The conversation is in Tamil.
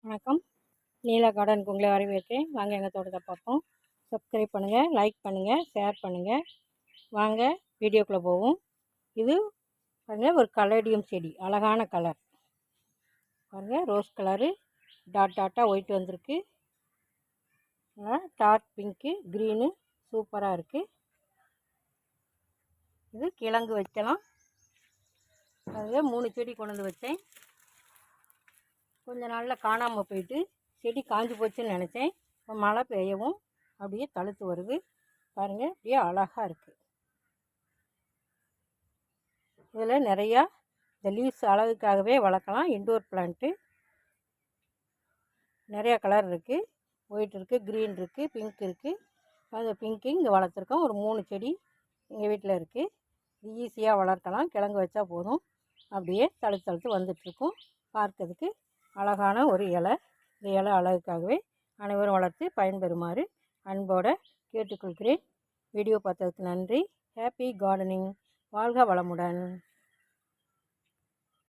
வணக்கம். நீலா கார்டனுக்கு உங்களை வரவேற்கிறேன். வாங்க எங்கள் தோட்டத்தை பார்ப்போம். சப்ஸ்கிரைப் பண்ணுங்கள், லைக் பண்ணுங்கள், ஷேர் பண்ணுங்கள். வாங்க வீடியோக்குள்ளே போவோம். இது பாருங்கள், ஒரு கலடியம் செடி, அழகான கலர் பாருங்கள். ரோஸ் கலரு டாட் டாட்டாக ஒயிட் வந்திருக்கு. டார்க் பிங்க்கு, க்ரீனு சூப்பராக இருக்குது. இது கிழங்கு வைக்கலாம். பாருங்கள், 3 செடி கொண்டு வந்து வச்சேன். கொஞ்ச நாளில் காணாமல் போயிட்டு செடி காஞ்சி போச்சுன்னு நினச்சேன். இப்போ மழை பெய்யவும் அப்படியே தழுத்து வருது. பாருங்கள், அப்படியே அழகாக இருக்குது. இதில் நிறையா இந்த லீவ்ஸ் அழகுக்காகவே வளர்க்கலாம். இன்டோர் பிளான்ட்டு நிறையா கலர் இருக்குது. ஒயிட் இருக்குது, க்ரீன் இருக்குது, பிங்க் இருக்குது. அந்த பிங்க்கு இங்கே வளர்த்துருக்கோம். ஒரு 3 செடி எங்கள் வீட்டில் இருக்குது. இது ஈஸியாக வளர்க்கலாம். கிழங்கு வச்சா போதும், அப்படியே தழுத்து தழுத்து வந்துட்டுருக்கும். பார்க்கறதுக்கு அழகான ஒரு இலை. இந்த இலை அழகுக்காகவே அனைவரும் வளர்த்து பயன்பெறுமாறு அன்போடு கேட்டுக்கொள்கிறேன். வீடியோ பார்த்ததுக்கு நன்றி. Happy gardening. வாழ்க வளமுடன்.